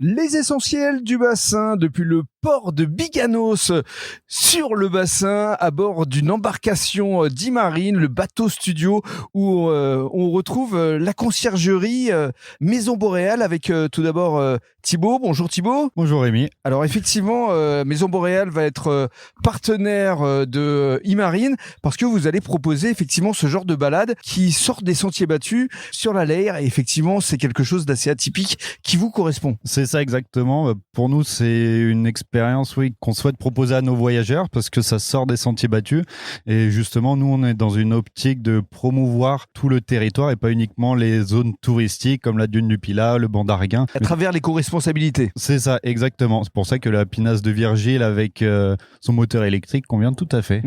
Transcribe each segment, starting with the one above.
Les essentiels du bassin depuis le port de Biganos sur le bassin à bord d'une embarcation d'Imarine, le bateau studio où on retrouve la conciergerie Maison Boréale avec tout d'abord Thibaut. Bonjour Thibaut. Bonjour Rémi. Alors effectivement, Maison Boréale va être partenaire de Imarine parce que vous allez proposer effectivement ce genre de balade qui sort des sentiers battus sur la Leyre et effectivement c'est quelque chose d'assez atypique qui vous correspond. C'est ça exactement. Pour nous, c'est une expérience qu'on souhaite proposer à nos voyageurs parce que ça sort des sentiers battus. Et justement, nous, on est dans une optique de promouvoir tout le territoire et pas uniquement les zones touristiques comme la dune du Pilat, le banc d'Arguin. À travers l'éco-responsabilité. C'est ça, exactement. C'est pour ça que la pinasse de Virgile avec son moteur électrique convient tout à fait.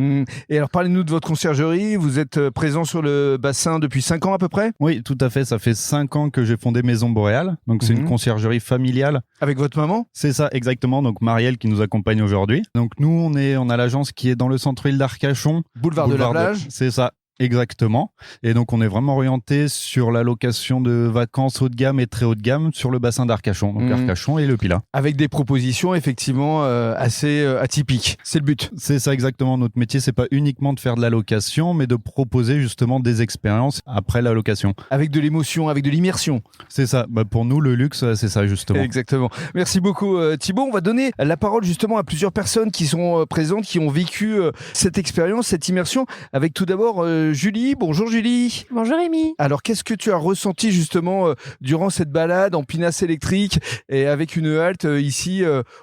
Et alors, parlez-nous de votre conciergerie. Vous êtes présent sur le bassin depuis 5 ans à peu près ? Oui, tout à fait. Ça fait 5 ans que j'ai fondé Maison Boréale. Donc, c'est une conciergerie familiale. Avec votre maman ? C'est ça, exactement. Donc, Marielle qui nous accompagne aujourd'hui. Donc, nous, on a l'agence qui est dans le centre-ville d'Arcachon. Boulevard de la Plage. C'est ça. Exactement. Et donc, on est vraiment orienté sur la location de vacances haut de gamme et très haut de gamme sur le bassin d'Arcachon. Donc, Arcachon et le Pilat. Avec des propositions, effectivement, assez atypiques. C'est le but. C'est ça, exactement. Notre métier, c'est pas uniquement de faire de la location, mais de proposer justement des expériences après la location. Avec de l'émotion, avec de l'immersion. C'est ça. Pour nous, le luxe, c'est ça, justement. Exactement. Merci beaucoup, Thibaut. On va donner la parole justement à plusieurs personnes qui sont présentes, qui ont vécu cette expérience, cette immersion. Avec tout d'abord Julie. Bonjour Julie. Bonjour Rémi. Alors qu'est-ce que tu as ressenti justement durant cette balade en pinasse électrique et avec une halte ici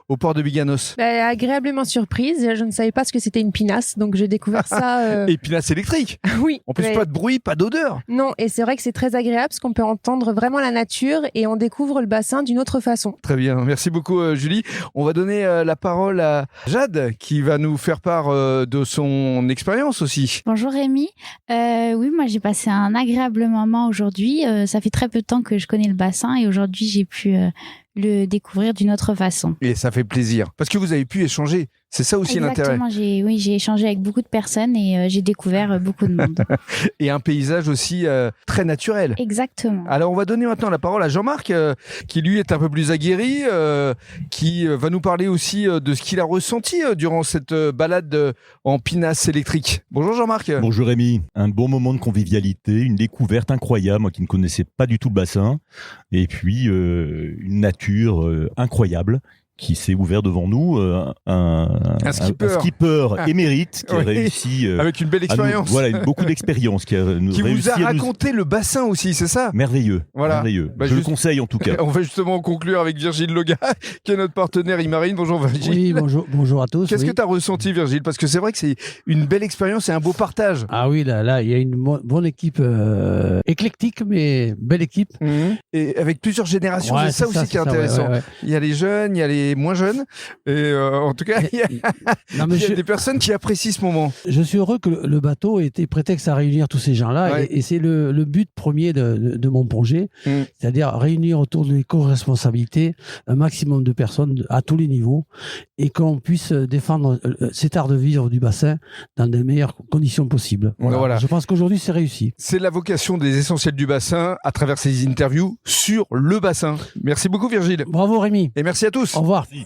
au port de Biganos ? Agréablement surprise. Je ne savais pas ce que c'était une pinasse, donc j'ai découvert ça. Et pinasse électrique. Oui. En plus, pas de bruit, pas d'odeur. Non, et c'est vrai que c'est très agréable parce qu'on peut entendre vraiment la nature et on découvre le bassin d'une autre façon. Très bien. Merci beaucoup Julie. On va donner la parole à Jade qui va nous faire part de son expérience aussi. Bonjour Rémi. Oui, moi j'ai passé un agréable moment aujourd'hui. Ça fait très peu de temps que je connais le bassin et aujourd'hui j'ai pu le découvrir d'une autre façon. Et ça fait plaisir parce que vous avez pu échanger. C'est ça aussi l'intérêt. Exactement, j'ai échangé avec beaucoup de personnes et j'ai découvert beaucoup de monde. Et un paysage aussi très naturel. Exactement. Alors on va donner maintenant la parole à Jean-Marc qui lui est un peu plus aguerri, qui va nous parler aussi de ce qu'il a ressenti durant cette balade en pinasse électrique. Bonjour Jean-Marc. Bonjour Rémi. Un bon moment de convivialité, une découverte incroyable, moi qui ne connaissais pas du tout le bassin, et puis une nature incroyable qui s'est ouvert devant nous, un skipper émérite qui a réussi avec une belle expérience. Beaucoup d'expérience qui vous a raconté le bassin aussi, c'est ça ? Merveilleux, voilà. Merveilleux. Je le conseille en tout cas. On va justement conclure avec Virgile Loga, qui est notre partenaire Imarine. Bonjour Virgile. Oui, bonjour à tous. Qu'est-ce que tu as ressenti Virgile ? Parce que c'est vrai que c'est une belle expérience et un beau partage. Ah oui, là, il y a une bonne équipe éclectique, mais belle équipe. Et avec plusieurs générations, c'est ça aussi qui est intéressant. Ouais. Il y a les jeunes, il y a les moins jeunes. Et en tout cas, il y a des personnes qui apprécient ce moment. Je suis heureux que le bateau ait été prétexte à réunir tous ces gens-là. Ouais. Et c'est le but premier de mon projet. C'est-à-dire réunir autour de l'éco-responsabilité un maximum de personnes à tous les niveaux et qu'on puisse défendre cet art de vivre du bassin dans les meilleures conditions possibles. Voilà. Je pense qu'aujourd'hui, c'est réussi. C'est la vocation des essentiels du bassin à travers ces interviews sur le bassin. Merci beaucoup Virgile. Bravo Rémi. Et merci à tous. Au revoir. Merci.